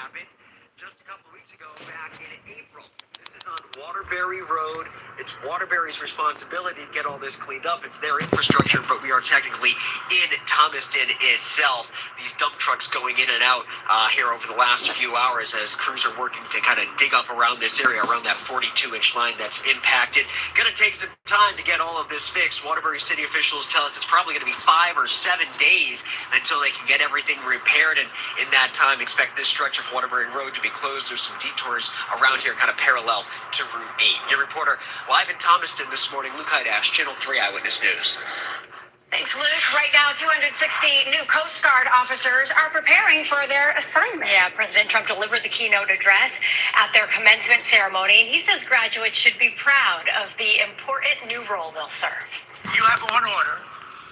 happened just a couple of weeks ago, back in April. This is on Waterbury Road. It's Waterbury's responsibility to get all this cleaned up. It's their infrastructure, but we are technically in Thomaston itself. These dump trucks going in and out here over the last few hours as crews are working to kind of dig up around this area, around that 42-inch line that's impacted. Going to take some time to get all of this fixed. Waterbury City officials tell us it's probably going to be 5 or 7 days until they can get everything repaired. And in that time, expect this stretch of Waterbury Road to be closed. There's some detours around here kind of parallel to Route 8. Your reporter live in Thomaston this morning, Luke Hydash, Channel 3 Eyewitness News. Thanks, Luke. Right now, 260 new Coast Guard officers are preparing for their assignments. Yeah, President Trump delivered the keynote address at their commencement ceremony, and he says graduates should be proud of the important new role they'll serve. You have on order.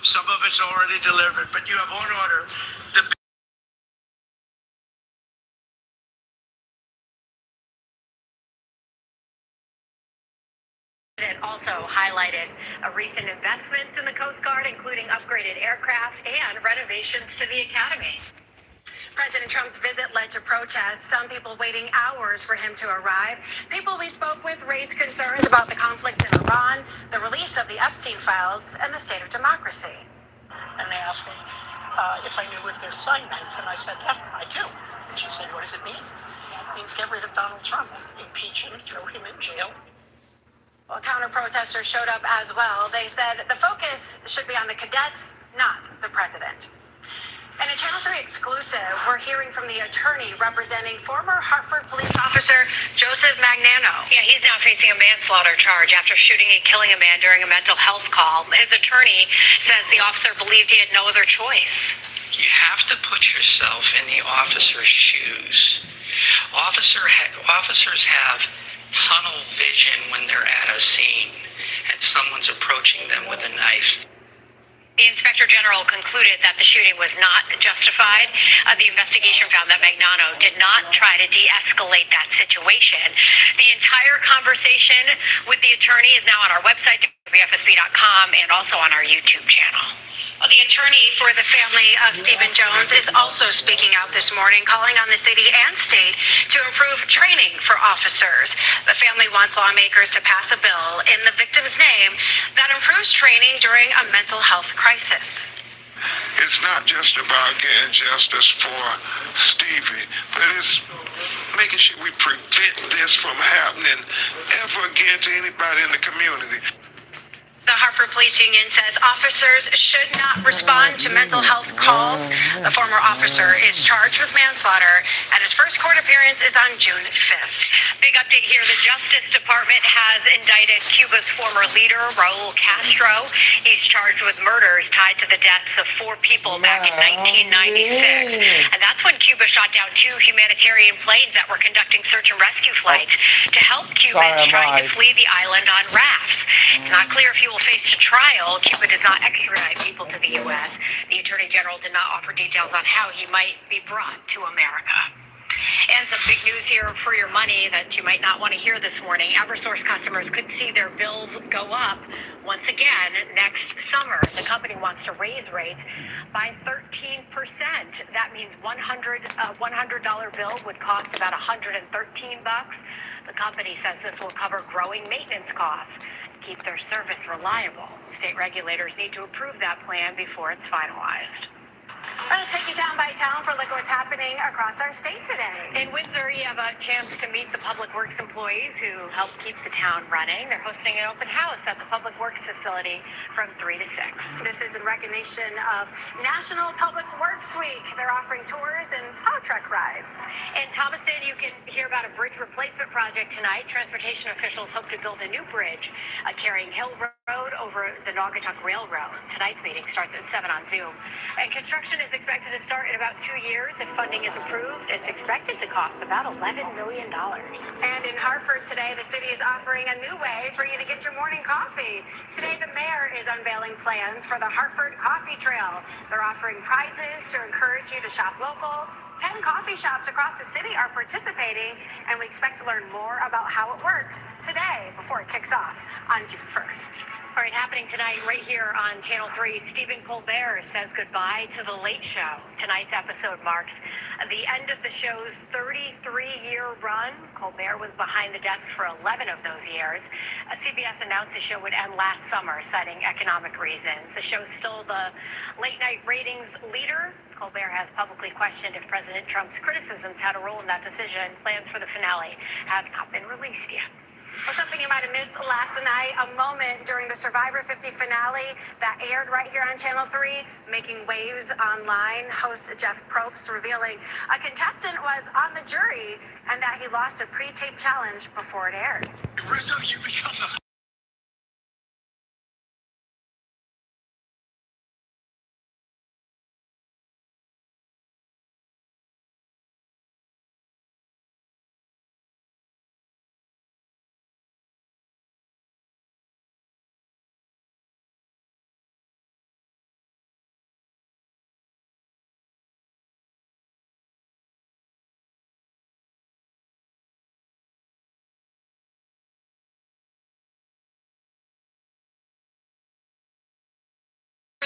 Some of it's already delivered, but you have on order the It also highlighted recent investments in the Coast Guard, including upgraded aircraft and renovations to the academy. President Trump's visit led to protests, some people waiting hours for him to arrive. People we spoke with raised concerns about the conflict in Iran, the release of the Epstein files, and the state of democracy. And they asked me if I knew what the sign meant, and I said, yeah, I do. And she said, what does it mean? It means get rid of Donald Trump, impeach him, throw him in jail. Well, counter-protesters showed up as well. They said the focus should be on the cadets, not the president. In a Channel 3 exclusive, we're hearing from the attorney representing former Hartford police officer Joseph Magnano. Yeah, he's now facing a manslaughter charge after shooting and killing a man during a mental health call. His attorney says the officer believed he had no other choice. You have to put yourself in the officer's shoes. Officers have tunnel vision when they're at a scene and someone's approaching them with a knife. The Inspector General concluded that the shooting was not justified. The investigation found that Magnano did not try to de-escalate that situation. The entire conversation with the attorney is now on our website, WFSB.com, and also on our YouTube channel. Well, the attorney for the family of Stephen Jones is also speaking out this morning, calling on the city and state to improve training for officers. The family wants lawmakers to pass a bill in the victim's name that improves training during a mental health crisis. It's not just about getting justice for Stevie, but it's making sure we prevent this from happening ever again to anybody in the community. The Hartford Police Union says officers should not respond to mental health calls. The former officer is charged with manslaughter, and his first court appearance is on June 5th. Big update here. The Justice Department has indicted Cuba's former leader, Raul Castro. He's charged with murders tied to the deaths of 4 people back in 1996. And that's when Cuba shot down 2 humanitarian planes that were conducting search and rescue flights to help Cubans trying to flee the island on rafts. It's not clear if he will face a trial. Cuba does not extradite people to the U.S. The Attorney General did not offer details on how he might be brought to America. And some big news here for your money that you might not want to hear this morning. Eversource customers could see their bills go up once again next summer. The company wants to raise rates by 13%. That means $100 bill would cost about $113. The company says this will cover growing maintenance costs, keep their service reliable. State regulators need to approve that plan before it's finalized. Let's take you down by town for a look at what's happening across our state today. In Windsor, you have a chance to meet the Public Works employees who help keep the town running. They're hosting an open house at the Public Works facility from 3 to 6. This is in recognition of National Public Works Week. They're offering tours and plow truck rides. In Thomaston, you can hear about a bridge replacement project tonight. Transportation officials hope to build a new bridge carrying Hill Road over the Naugatuck Railroad. Tonight's meeting starts at 7 on Zoom. And construction is expected to start in about 2 years. If funding is approved, it's expected to cost about $11 million. And in Hartford today, the city is offering a new way for you to get your morning coffee. Today, the mayor is unveiling plans for the Hartford Coffee Trail. They're offering prizes to encourage you to shop local. 10 coffee shops across the city are participating, and we expect to learn more about how it works today before it kicks off on June 1st. All right, happening tonight right here on Channel 3, Stephen Colbert says goodbye to The Late Show. Tonight's episode marks the end of the show's 33-year run. Colbert was behind the desk for 11 of those years. CBS announced the show would end last summer, citing economic reasons. The show's still the late-night ratings leader. Colbert has publicly questioned if President Trump's criticisms had a role in that decision. Plans for the finale have not been released yet. Well, something you might have missed last night, a moment during the Survivor 50 finale that aired right here on Channel 3, making waves online. Host Jeff Probst revealing a contestant was on the jury and that he lost a pre-tape challenge before it aired. Rizzo, you become the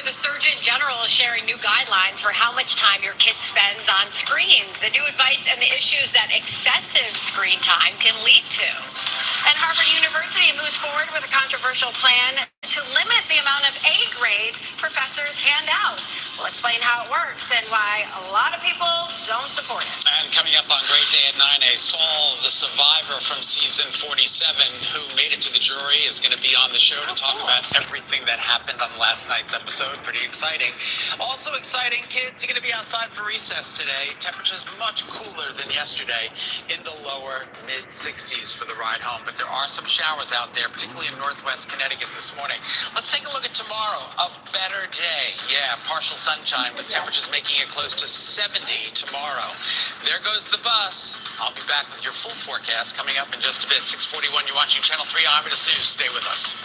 The Surgeon General is sharing new guidelines for how much time your kid spends on screens. The new advice and the issues that excessive screen time can lead to. And Harvard University moves forward with a controversial plan to limit the amount of A grades professors hand out. We'll explain how it works and why a lot of people don't support it. And coming up on Great Day at 9, Saul, the survivor from season 47, who made it to the jury, is going to be on the show to talk about everything that happened on last night's episode. Pretty exciting. Also exciting, kids are going to be outside for recess today. Temperatures much cooler than yesterday, in the lower mid-60s for the ride home. But there are some showers out there, particularly in northwest Connecticut this morning. Let's take a look at tomorrow. A better day. Yeah, partial sunshine with temperatures making it close to 70 tomorrow. There goes the bus. I'll be back with your full forecast coming up in just a bit. 6:41, you're watching Channel 3 Eyewitness News. Stay with us.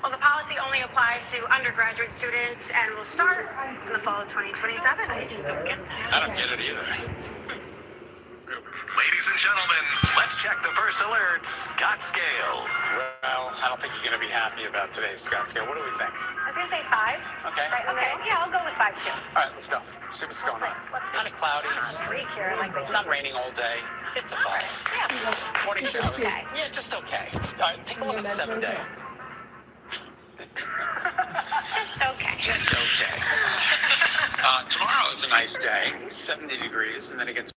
Well, the policy only applies to undergraduate students and will start in the fall of 2027. I don't get it either. Ladies and gentlemen, let's check the first alert. Scott Scale. Well, I don't think you're going to be happy about today's Scott Scale. What do we think? I was going to say 5. Okay. Right, Okay, yeah, I'll go with 5 too. All right, let's go. See what's going on. Kind of cloudy. Streak here, like the Not raining all day. It's a 5. Yeah. Morning showers. Okay. Yeah, just okay. All right, take a look at the 7-day. Just okay. Just okay. Tomorrow is a nice day, 70 degrees, and then it gets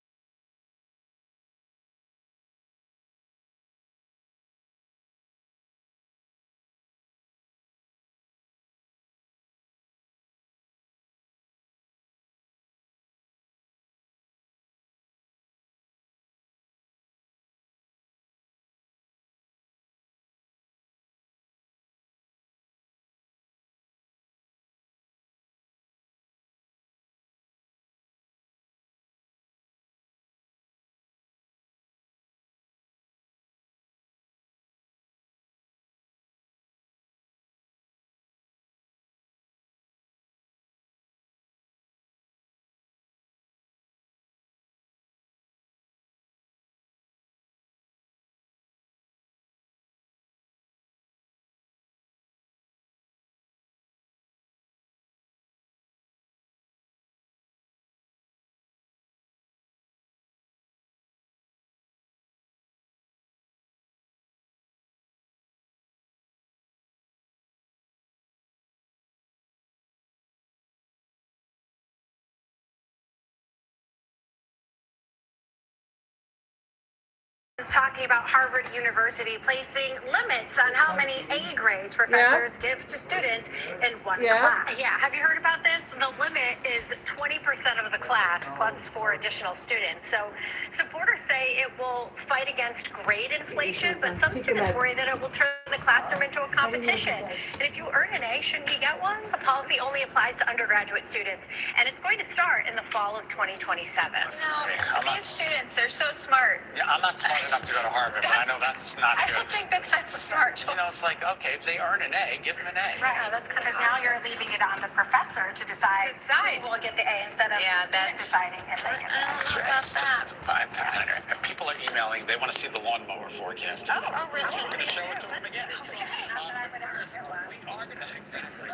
is talking about Harvard University placing limits on how many A grades professors give to students in one class. Yeah, have you heard about this? The limit is 20% of the class plus 4 additional students. So supporters say it will fight against grade inflation, but some students worry that it will turn the classroom into a competition. And if you earn an A, shouldn't you get one? The policy only applies to undergraduate students, and it's going to start in the fall of 2027. I'm These students, they're so smart. I'm not smart enough to go to Harvard, but I know that's not I good. don't think that that's a smart choice. You know, it's like, okay, if they earn an A, give them an A. Right, that's kind of because now you're leaving it on the professor to decide who will get the A instead of the student deciding if they get the A. It's just, and people are emailing. They want to see the lawnmower forecast. Oh, really? So we're going to show it to them again. First, we are going to exactly.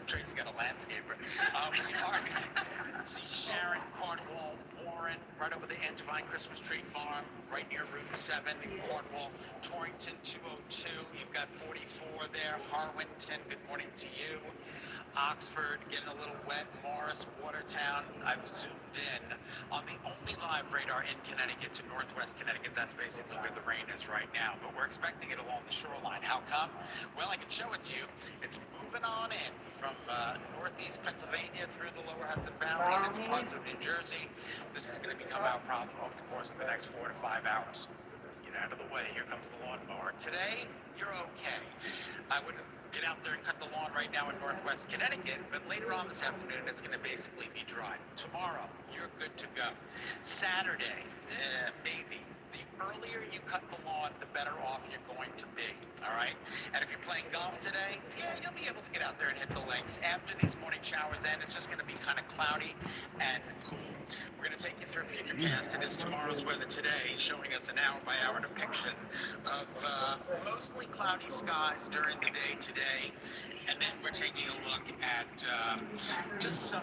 Tracy got a landscaper. We are going to see Sharon, Cornwall, Warren, right over the Angevine Christmas Tree Farm, right near Route 7 in Cornwall, Torrington 202. You've got 44 there. Harwinton, good morning to you. Oxford, getting a little wet. Morris, Watertown. I've zoomed in on the only live radar in Connecticut to northwest Connecticut. That's basically where the rain is right now. But we're expecting it along the shoreline. How come? Well, I can show it to you. It's moving on in from northeast Pennsylvania through the lower Hudson Valley and into parts of New Jersey. This is going to become our problem over the course of the next 4 to 5 hours. Get out of the way. Here comes the lawnmower. Today, you're okay. I wouldn't get out there and cut the lawn right now in northwest Connecticut, but later on this afternoon, it's going to basically be dry. Tomorrow, you're good to go. Saturday, maybe. The earlier you cut the lawn, the better off you're going to be, all right? And if you're playing golf today, yeah, you'll be able to get out there and hit the links. After these morning showers end, it's just going to be kind of cloudy and cool. We're going to take you through a futurecast. It is tomorrow's weather today, showing us an hour-by-hour depiction of mostly cloudy skies during the day today. And then we're taking a look at just some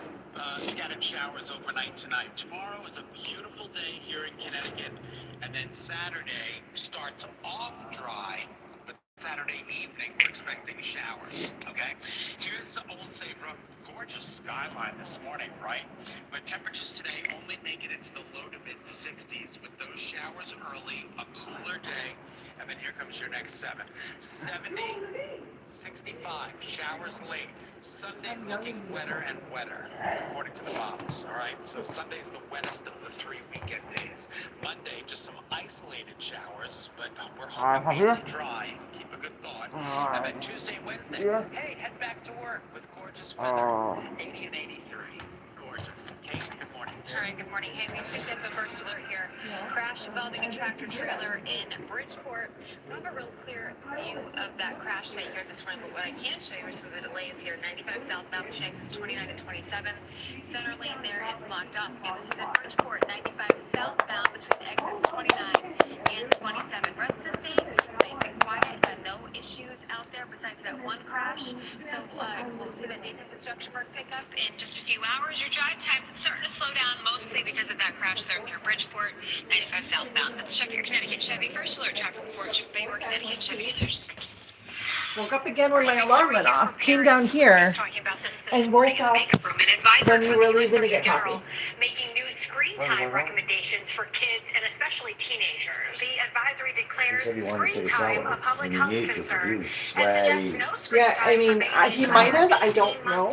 scattered showers overnight tonight. Tomorrow is a beautiful day here in Connecticut. And then Saturday starts off dry, but Saturday evening we're expecting showers, okay? Here's Old Saybrook. Gorgeous skyline this morning, right? But temperatures today only make it into the low to mid 60s with those showers early, a cooler day, and then here comes your next 7. 70, 65, showers late. Sunday's looking wetter and wetter, according to the models, all right? So Sunday's the wettest of the 3 weekend days. Monday, just some isolated showers, but we're hoping mainly dry. Keep a good thought. And then Tuesday, Wednesday, hey, head back to work with gorgeous weather. 80 and 83. Gorgeous. Kate, good morning. All right, good morning. Hey, we picked up a first alert here. Crash involving a tractor trailer in Bridgeport. We don't have a real clear view of that crash site here this morning, but what I can show you are some of the delays here. 95 southbound between exits 29 and 27. Center lane there is blocked off. Again, this is in Bridgeport. 95 southbound between exits 29 and 27. Rest of the state, nice and quiet. No issues out there besides that one crash. So we'll see that daytime construction work pick up in just a few hours. Your drive time's starting to slow down, mostly because of that crash there through Bridgeport, 95 southbound. Let's check your Connecticut Chevy First Alert traffic report. Chip Bayward, Connecticut Chevy dealers. Woke up again when my alarm went off. Came down here and woke up when you were leaving to get coffee. Making new screen time recommendations for kids and especially teenagers. The advisory declares screen time a public health concern and suggests no screen time I mean, he might have. I don't know.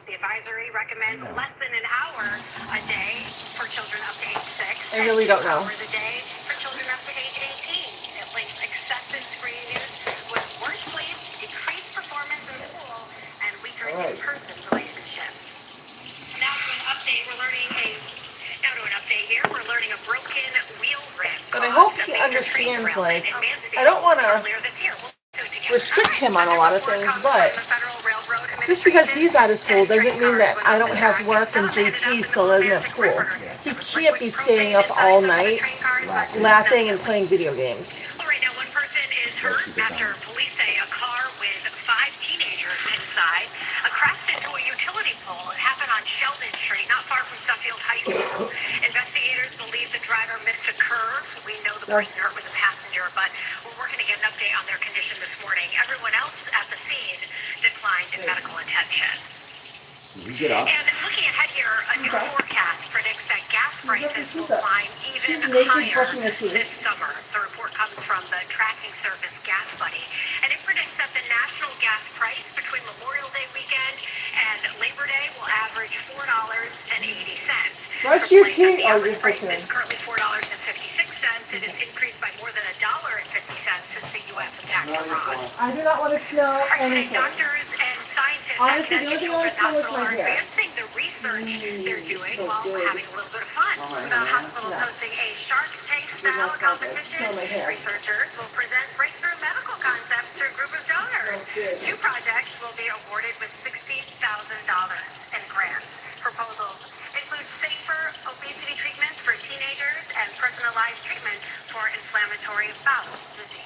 The advisory recommends less than an hour a day for children up to age 6. I really don't know. Hours a day for children up to age 18. It links excessive screen use with worse sleep, decreased performance in school, and weaker in-person relationships. Now to an update, here. We're learning a broken wheel rim. But I hope he understands, like, I don't want to restrict him on a lot of things, but just because he's out of school doesn't mean that I don't have work and JT still doesn't have school. He can't be staying up all night laughing and playing video games. All right, now one person is hurt after police say a car with 5 teenagers inside crashed into a utility pole. It happened on Sheldon Street, not far from Suffield High School. Investigators believe the driver missed a curve. We know the person hurt was a passenger, but we're working to get an update on their condition this morning. Everyone else at the scene declined medical attention. And looking ahead here, a new forecast predicts that gas prices will climb even higher this summer. What's your explains that tea? the Oh, average you're price cooking. is currently $4.56. It has increased by more than $1.50 since the U.S. attacked Iran. I do not want to smell All right, today, anything. doctors and scientists Honestly, at the only Connecticut thing I want to Children's smell is Hospital my are hair. advancing the research they're doing so while good. having a little bit of fun. The hospital is hosting a Shark Tank style competition. Smell my hair. Researchers will present breakthrough medical concepts to a group of donors. good. 2 projects will be awarded with $60,000 in grants. Proposals include safer obesity treatments for teenagers and personalized treatment for inflammatory bowel disease.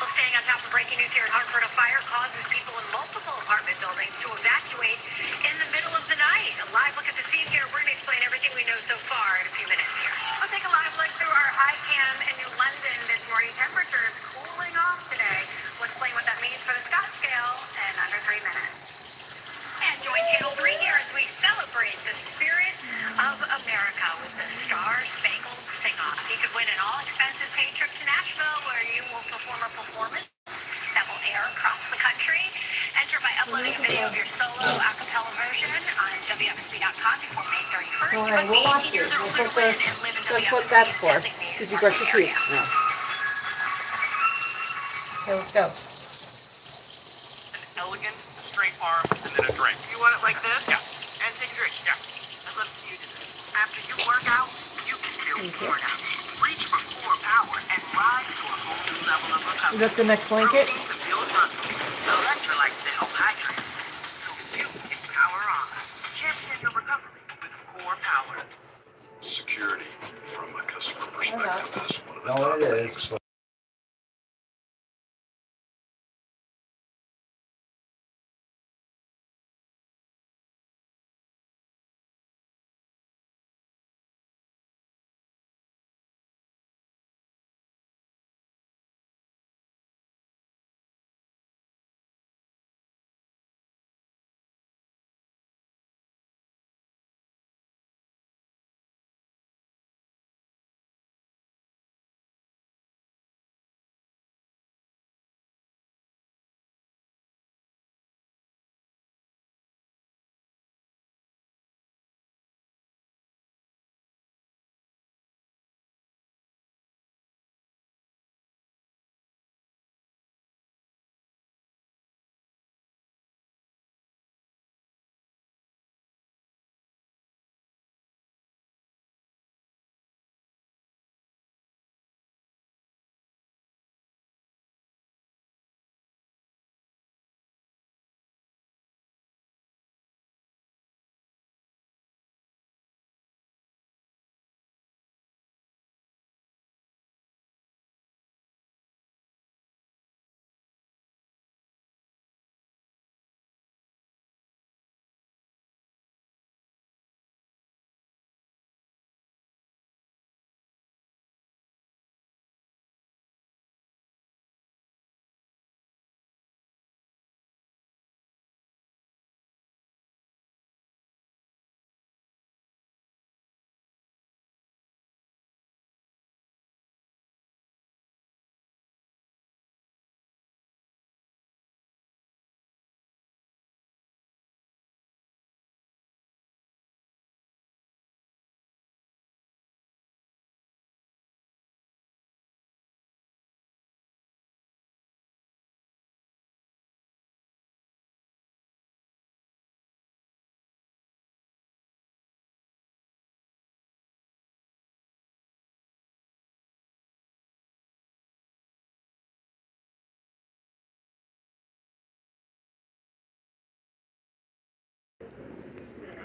Well, staying on top of breaking news here in Hartford, a fire causes people in multiple apartment buildings to evacuate in the middle of the night. A live look at the scene here. We're going to explain everything we know so far in a few minutes here. We'll take a live look through our iCam in New London this morning. Temperatures cooling off today. We'll explain what that means for the Scott scale in under 3 minutes. And join Channel 3 here as we celebrate the spirit of America with the Star Spangled Sing-Off. You could win an all-expenses paid trip to Nashville where you will perform a performance that will air across the country. Enter by uploading a video of your solo a cappella version on WFSB.com before May 31st. All right, we'll watch it. That's what that's for. Did you brush your teeth? No. Okay, let's go. An elegant, straight arm, and then a drink. You want it like this? Yeah. And take a drink. Yeah. I'd love you to do this. After you work out, you can feel worn out. Reach for core power and rise to a whole new level of recovery. Is that the next blanket? Protein to build muscle. Electrolytes to help hydrate. So you can power on. Champion your recovery with core power. Security, from a customer perspective, is one of the No, top it things. is.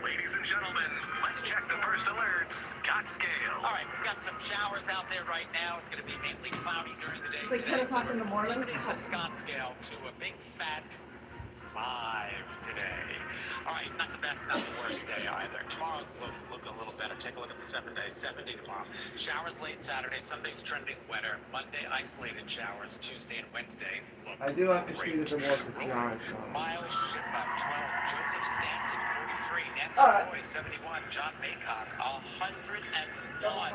Ladies and gentlemen, let's check the first alert. Scott Scale. All right, we've got some showers out there right now. It's going to be mainly cloudy during the day It's like 10 today. o'clock in the morning. Limiting the Scott scale to a big fat 5 today. All right, not the best, not the worst day either. Tomorrow's look a little better. Take a look at the 7-day, 70 tomorrow. Showers late Saturday, Sunday's trending wetter. Monday, isolated showers. Tuesday and Wednesday look I do have to great. shoot at the most jarring. Miles Shippa, 12. Joseph Stanton, 43. Nancy Boy, 71. John Maycock, 101.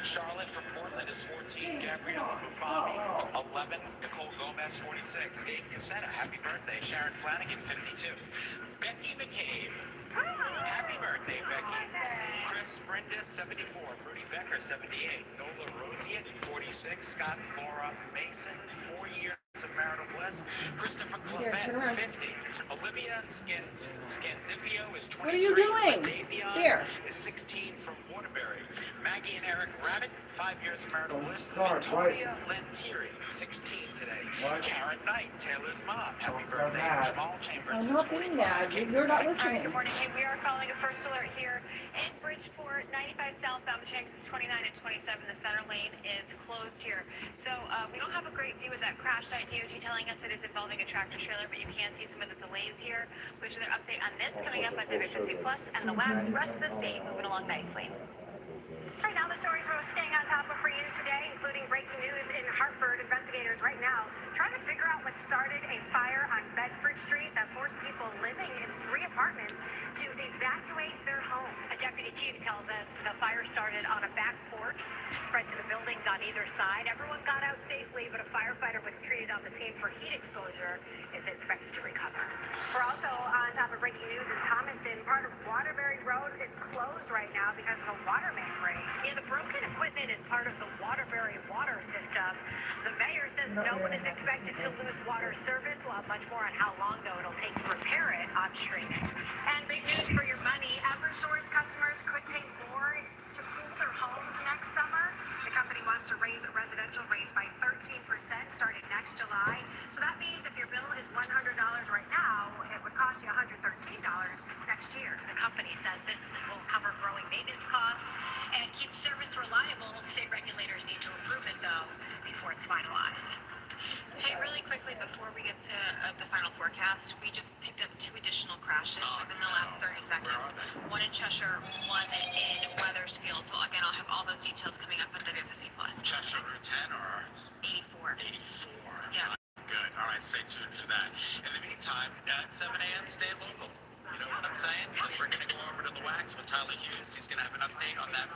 Charlotte from Portland is 14. Gabriella Bufami, 11. Nicole Gomez, 46. Dave Cassetta, happy birthday. Sharon Flanagan, 52. Becky McCabe, Happy birthday, Becky. Chris Brindis, 74. Rudy Becker, 78. Nola Rosiet, 46. Scott and Laura Mason, 4 years of marital bliss. Christopher Clement, 50. Olivia Scandivio is 23. What are you doing? Davion Here. is 16 from Waterbury. Maggie and Eric Rabbit, 5 years of marital bliss. Victoria Lentieri, 16 today. Karen Knight, Taylor's mom. Happy birthday. Jamal Chambers I'm is not being 45. mad. You're not All right, listening. good morning. Hey, we are calling a first alert here in Bridgeport, 95 southbound between exits 29 and 27. The center lane is closed here. So we don't have a great view of that crash site. DOT telling us that it's involving a tractor trailer, but you can see some of the delays here. We have another update on this coming up on WFSB Plus and the WAPS. Rest of the state moving along nicely. Right now, the stories we're staying on top of for you today, including breaking news in Hartford. Investigators right now trying to figure out what started a fire on Bedford Street that forced people living in 3 apartments to evacuate their home. A deputy chief tells us the fire started on a back porch, spread to the buildings on either side. Everyone got out safely, but a firefighter was treated on the scene for heat exposure, is expected to recover. We're also on top of breaking news in Thomaston. Part of Waterbury Road is closed right now because of a water main break. Yeah, the broken equipment is part of the Waterbury water system. The mayor says no one is expected to lose water service. We'll have much more on how long, though, it'll take to repair it on streaming. And big news for your money. Eversource customers could pay more to cool their homes next summer. The company wants to raise residential rates by 13% starting next July. So that means if your bill is $100 right now, it would cost you $113 next year. The company says this will cover growing maintenance costs and keep service reliable. State regulators need to approve it, though, before it's finalized. Hey, really quickly before we get to the final forecast, we just picked up 2 additional crashes within the last 30 seconds. One in Cheshire, one in Weathersfield. So again, I'll have all those details coming up on WFSB Plus. Cheshire Route 10 or 84. 84? Yeah. Good. All right, stay tuned for that. In the meantime, at 7 a.m., stay local. You know what I'm saying? Because we're going to go over to the Wax with Tyler Hughes. He's going to have an update on that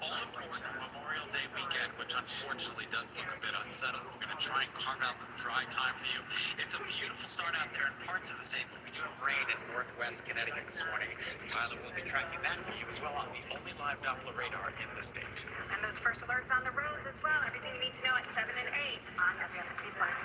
all-important Memorial Day weekend, which unfortunately does look a bit unsettled. We're going to try and carve out some dry time for you. It's a beautiful start out there in parts of the state, but we do have rain in northwest Connecticut this morning. Tyler will be tracking that for you as well on the only live Doppler radar in the state. And those first alerts on the roads as well. Everything you need to know at 7 and 8 on WFSB Plus.